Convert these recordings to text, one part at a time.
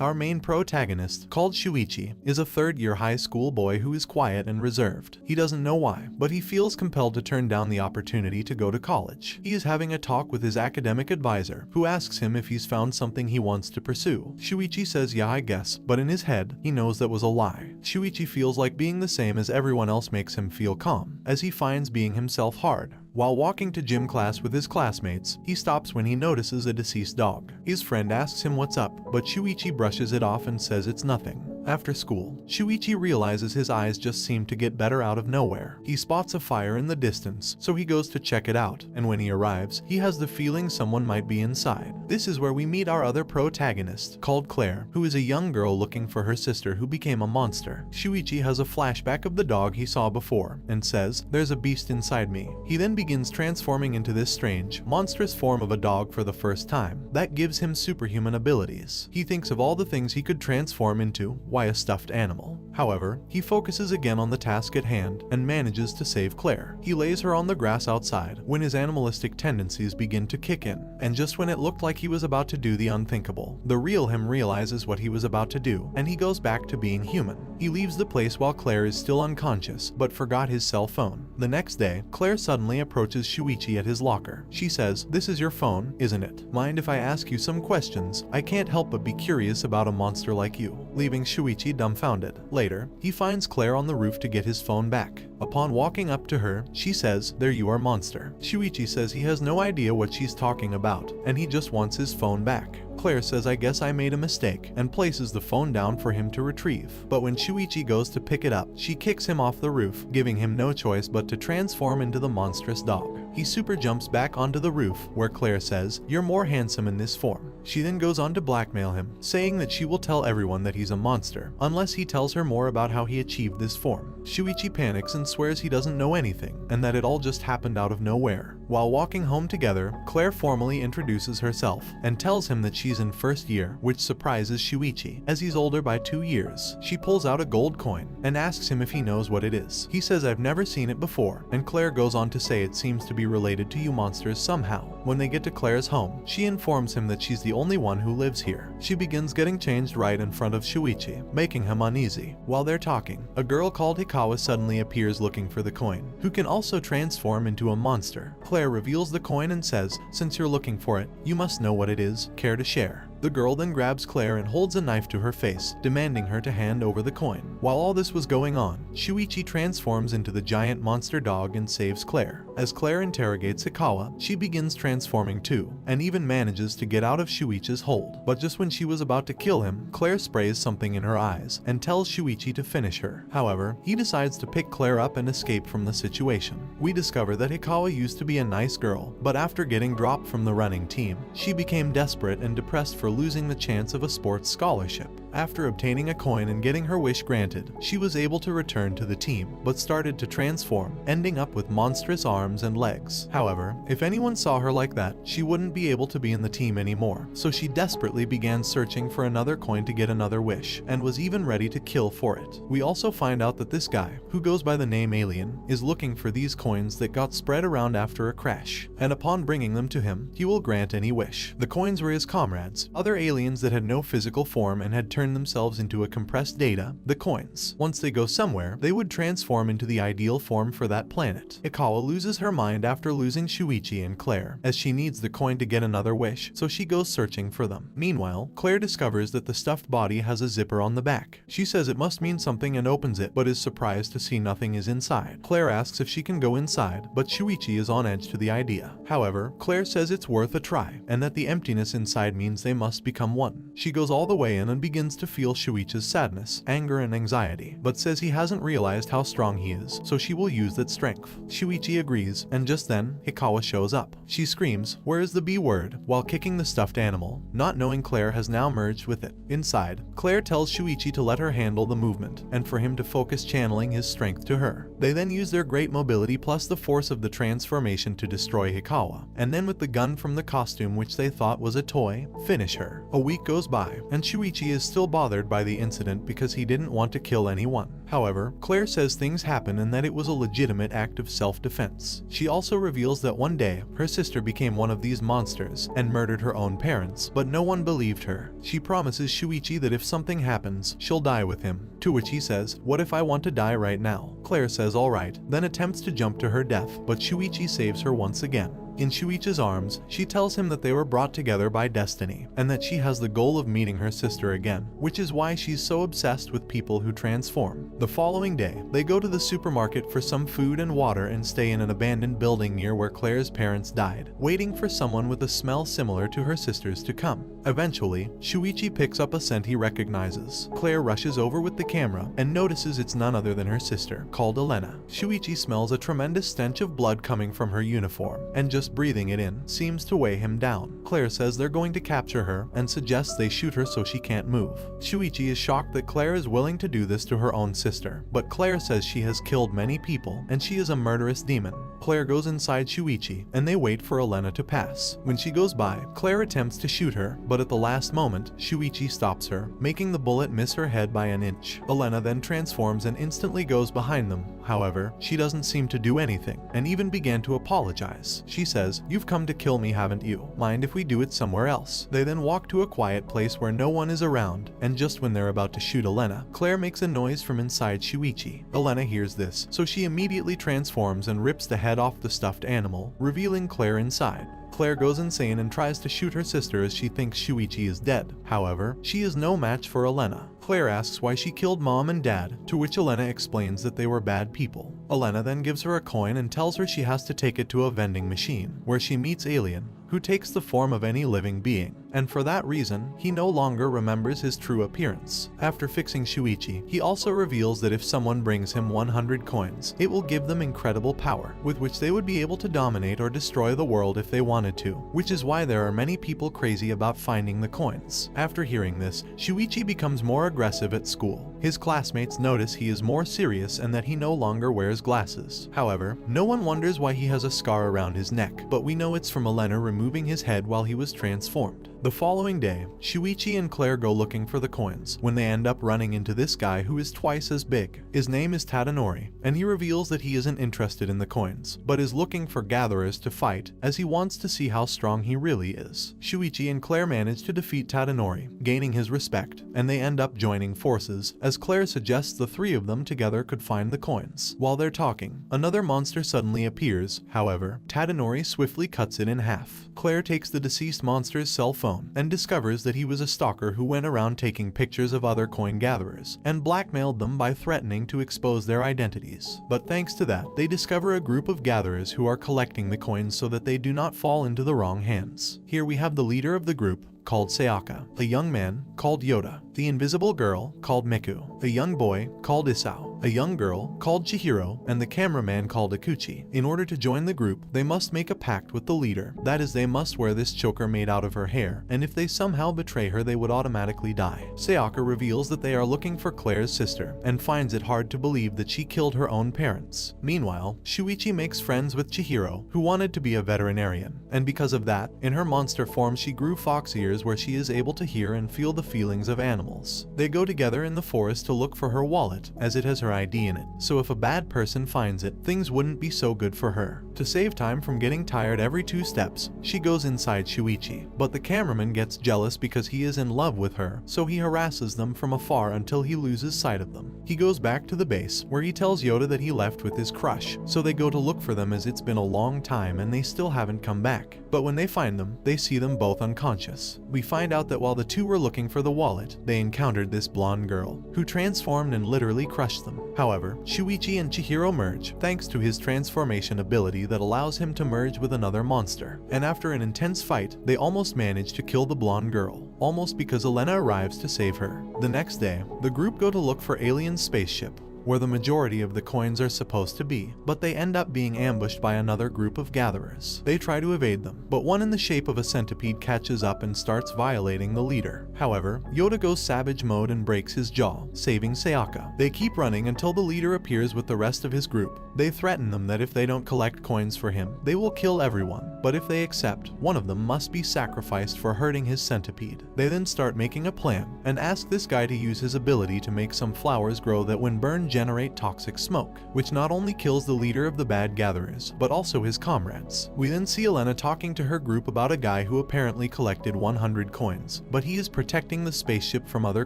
Our main protagonist, called Shuichi, is a third-year high school boy who is quiet and reserved. He doesn't know why, but he feels compelled to turn down the opportunity to go to college. He is having a talk with his academic advisor, who asks him if he's found something he wants to pursue. Shuichi says yeah, I guess, but in his head, he knows that was a lie. Shuichi feels like being the same as everyone else makes him feel calm, as he finds being himself hard. While walking to gym class with his classmates, he stops when he notices a deceased dog. His friend asks him what's up, but Shuichi brushes it off and says it's nothing. After school, Shuichi realizes his eyes just seem to get better out of nowhere. He spots a fire in the distance, so he goes to check it out, and when he arrives, he has the feeling someone might be inside. This is where we meet our other protagonist, called Claire, who is a young girl looking for her sister who became a monster. Shuichi has a flashback of the dog he saw before, and says, "There's a beast inside me." He then begins transforming into this strange, monstrous form of a dog for the first time. That gives him superhuman abilities. He thinks of all the things he could transform into. Why a stuffed animal? However, he focuses again on the task at hand and manages to save Claire. He lays her on the grass outside when his animalistic tendencies begin to kick in, and just when it looked like he was about to do the unthinkable, the real him realizes what he was about to do, and he goes back to being human. He leaves the place while Claire is still unconscious, but forgot his cell phone. The next day, Claire suddenly approaches Shuichi at his locker. She says, "This is your phone, isn't it? Mind if I ask you some questions? I can't help but be curious about a monster like you," leaving Shuichi dumbfounded. Later, he finds Claire on the roof to get his phone back. Upon walking up to her, she says, "There you are, monster." Shuichi says he has no idea what she's talking about, and he just wants his phone back. Claire says, "I guess I made a mistake," and places the phone down for him to retrieve. But when Shuichi goes to pick it up, she kicks him off the roof, giving him no choice but to transform into the monstrous dog. He super jumps back onto the roof, where Claire says, "You're more handsome in this form." She then goes on to blackmail him, saying that she will tell everyone that he's a monster, unless he tells her more about how he achieved this form. Shuichi panics and swears he doesn't know anything, and that it all just happened out of nowhere. While walking home together, Claire formally introduces herself, and tells him that she's in first year, which surprises Shuichi, as he's older by 2 years. She pulls out a gold coin, and asks him if he knows what it is. He says, "I've never seen it before," and Claire goes on to say it seems to be related to you monsters somehow. When they get to Claire's home, she informs him that she's the only one who lives here. She begins getting changed right in front of Shuichi, making him uneasy. While they're talking, a girl called Hikawa suddenly appears looking for the coin, who can also transform into a monster. Claire reveals the coin and says, "Since you're looking for it, you must know what it is. Care to share?" The girl then grabs Claire and holds a knife to her face, demanding her to hand over the coin. While all this was going on, Shuichi transforms into the giant monster dog and saves Claire. As Claire interrogates Hikawa, she begins transforming too, and even manages to get out of Shuichi's hold. But just when she was about to kill him, Claire sprays something in her eyes and tells Shuichi to finish her. However, he decides to pick Claire up and escape from the situation. We discover that Hikawa used to be a nice girl, but after getting dropped from the running team, she became desperate and depressed for losing the chance of a sports scholarship. After obtaining a coin and getting her wish granted, she was able to return to the team, but started to transform, ending up with monstrous arms and legs. However, if anyone saw her like that, she wouldn't be able to be in the team anymore, so she desperately began searching for another coin to get another wish, and was even ready to kill for it. We also find out that this guy, who goes by the name Alien, is looking for these coins that got spread around after a crash, and upon bringing them to him, he will grant any wish. The coins were his comrades, other aliens that had no physical form and had turned themselves into a compressed data, the coins. Once they go somewhere, they would transform into the ideal form for that planet. Hikawa loses her mind after losing Shuichi and Claire, as she needs the coin to get another wish, so she goes searching for them. Meanwhile, Claire discovers that the stuffed body has a zipper on the back. She says it must mean something and opens it, but is surprised to see nothing is inside. Claire asks if she can go inside, but Shuichi is on edge to the idea. However, Claire says it's worth a try, and that the emptiness inside means they must become one. She goes all the way in and begins to feel Shuichi's sadness, anger, and anxiety, but says he hasn't realized how strong he is, so she will use that strength. Shuichi agrees, and just then, Hikawa shows up. She screams, "Where is the B word?" while kicking the stuffed animal, not knowing Claire has now merged with it. Inside, Claire tells Shuichi to let her handle the movement, and for him to focus channeling his strength to her. They then use their great mobility plus the force of the transformation to destroy Hikawa, and then with the gun from the costume which they thought was a toy, finish her. her. A week goes by, and Shuichi is still bothered by the incident because he didn't want to kill anyone. However, Claire says things happen and that it was a legitimate act of self-defense. She also reveals that one day, her sister became one of these monsters and murdered her own parents, but no one believed her. She promises Shuichi that if something happens, she'll die with him, to which he says, "What if I want to die right now?" Claire says alright, then attempts to jump to her death, but Shuichi saves her once again. In Shuichi's arms, she tells him that they were brought together by destiny, and that she has the goal of meeting her sister again, which is why she's so obsessed with people who transform. The following day, they go to the supermarket for some food and water and stay in an abandoned building near where Claire's parents died, waiting for someone with a smell similar to her sister's to come. Eventually, Shuichi picks up a scent he recognizes. Claire rushes over with the camera and notices it's none other than her sister, called Elena. Shuichi smells a tremendous stench of blood coming from her uniform, and just breathing it in seems to weigh him down. Claire says they're going to capture her and suggests they shoot her so she can't move. Shuichi is shocked that Claire is willing to do this to her own sister, but Claire says she has killed many people and she is a murderous demon. Claire goes inside Shuichi and they wait for Elena to pass. When she goes by, Claire attempts to shoot her, but at the last moment, Shuichi stops her, making the bullet miss her head by an inch. Elena then transforms and instantly goes behind them. However, she doesn't seem to do anything and even began to apologize. She says, "You've come to kill me, haven't you? Mind if we do it somewhere else?" They then walk to a quiet place where no one is around, and just when they're about to shoot Elena, Claire makes a noise from inside Shuichi. Elena hears this, so she immediately transforms and rips the head off the stuffed animal, revealing Claire inside. Claire goes insane and tries to shoot her sister as she thinks Shuichi is dead. However, she is no match for Elena. Claire asks why she killed mom and dad, to which Elena explains that they were bad people. Elena then gives her a coin and tells her she has to take it to a vending machine, where she meets Alien, who takes the form of any living being, and for that reason, he no longer remembers his true appearance. After fixing Shuichi, he also reveals that if someone brings him 100 coins, it will give them incredible power, with which they would be able to dominate or destroy the world if they wanted to, which is why there are many people crazy about finding the coins. After hearing this, Shuichi becomes more aggressive at school. His classmates notice he is more serious and that he no longer wears glasses. However, no one wonders why he has a scar around his neck, but we know it's from Elena removing his head while he was transformed. The following day, Shuichi and Claire go looking for the coins, when they end up running into this guy who is twice as big. His name is Tadanori, and he reveals that he isn't interested in the coins, but is looking for gatherers to fight, as he wants to see how strong he really is. Shuichi and Claire manage to defeat Tadanori, gaining his respect, and they end up joining forces, as Claire suggests the three of them together could find the coins. While they're talking, another monster suddenly appears. However, Tadanori swiftly cuts it in half. Claire takes the deceased monster's cell phone and discovers that he was a stalker who went around taking pictures of other coin gatherers and blackmailed them by threatening to expose their identities. But thanks to that, they discover a group of gatherers who are collecting the coins so that they do not fall into the wrong hands. Here we have the leader of the group, called Sayaka, a young man called Yoda, the invisible girl called Miku, a young boy called Isao, a young girl called Chihiro, and the cameraman called Akuchi. In order to join the group, they must make a pact with the leader. That is, they must wear this choker made out of her hair, and if they somehow betray her, they would automatically die. Sayaka reveals that they are looking for Claire's sister, and finds it hard to believe that she killed her own parents. Meanwhile, Shuichi makes friends with Chihiro, who wanted to be a veterinarian, and because of that, in her monster form she grew fox ears where she is able to hear and feel the feelings of animals. They go together in the forest to look for her wallet, as it has her ID in it, so if a bad person finds it, things wouldn't be so good for her. To save time from getting tired every 2 steps, she goes inside Shuichi, but the cameraman gets jealous because he is in love with her, so he harasses them from afar until he loses sight of them. He goes back to the base, where he tells Yoda that he left with his crush, so they go to look for them as it's been a long time and they still haven't come back. But when they find them, they see them both unconscious. We find out that while the two were looking for the wallet, they encountered this blonde girl, who transformed and literally crushed them. However, Shuichi and Chihiro merge, thanks to his transformation ability that allows him to merge with another monster. And after an intense fight, they almost manage to kill the blonde girl, almost because Elena arrives to save her. The next day, the group go to look for Alien's spaceship, where the majority of the coins are supposed to be, but they end up being ambushed by another group of gatherers. They try to evade them, but one in the shape of a centipede catches up and starts violating the leader. However, Yoda goes savage mode and breaks his jaw, saving Sayaka. They keep running until the leader appears with the rest of his group. They threaten them that if they don't collect coins for him, they will kill everyone. but if they accept, one of them must be sacrificed for hurting his centipede. They then start making a plan and ask this guy to use his ability to make some flowers grow that when burned generate toxic smoke, which not only kills the leader of the bad gatherers, but also his comrades. We then see Elena talking to her group about a guy who apparently collected 100 coins, but he is protecting the spaceship from other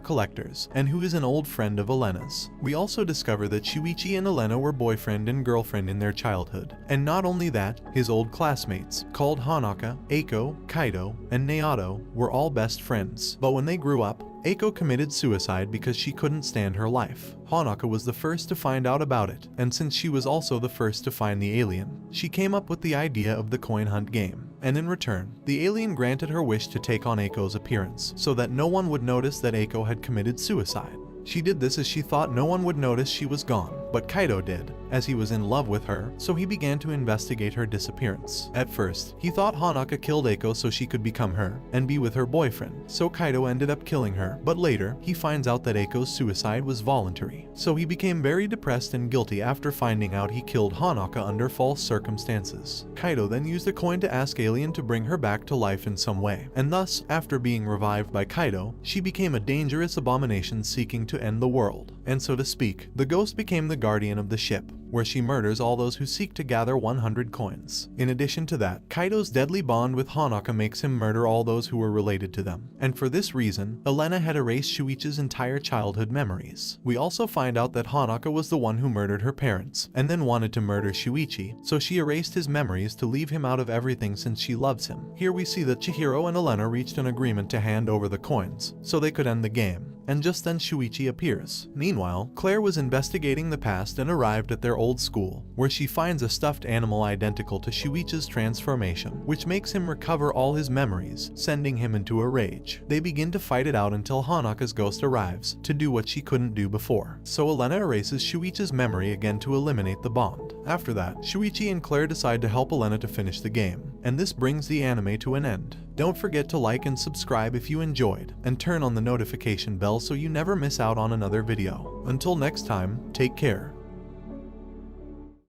collectors, and who is an old friend of Elena's. We also discover that Shuichi and Elena were boyfriend and girlfriend in their childhood, and not only that, his old classmates, called Hanaka, Eiko, Kaido, and Naoto, were all best friends. But when they grew up, Eiko committed suicide because she couldn't stand her life. Hanaka was the first to find out about it, and since she was also the first to find the alien, she came up with the idea of the coin hunt game. And in return, the alien granted her wish to take on Eiko's appearance, so that no one would notice that Eiko had committed suicide. She did this as she thought no one would notice she was gone, but Kaido did, as he was in love with her, so he began to investigate her disappearance. At first, he thought Hanaka killed Eiko so she could become her, and be with her boyfriend, so Kaido ended up killing her, but later, he finds out that Eiko's suicide was voluntary. So he became very depressed and guilty after finding out he killed Hanaka under false circumstances. Kaido then used a coin to ask Alien to bring her back to life in some way, and thus, after being revived by Kaido, she became a dangerous abomination seeking to end the world. And so to speak, the ghost became the guardian of the ship, where she murders all those who seek to gather 100 coins. In addition to that, Kaido's deadly bond with Hanaka makes him murder all those who were related to them. And for this reason, Elena had erased Shuichi's entire childhood memories. We also find out that Hanaka was the one who murdered her parents, and then wanted to murder Shuichi, so she erased his memories to leave him out of everything since she loves him. Here we see that Chihiro and Elena reached an agreement to hand over the coins, so they could end the game. And just then Shuichi appears. Meanwhile, Claire was investigating the past and arrived at their old school, where she finds a stuffed animal identical to Shuichi's transformation, which makes him recover all his memories, sending him into a rage. They begin to fight it out until Hanaka's ghost arrives, to do what she couldn't do before. So Elena erases Shuichi's memory again to eliminate the bond. After that, Shuichi and Claire decide to help Elena to finish the game, and this brings the anime to an end. Don't forget to like and subscribe if you enjoyed, and turn on the notification bell so you never miss out on another video. Until next time, take care.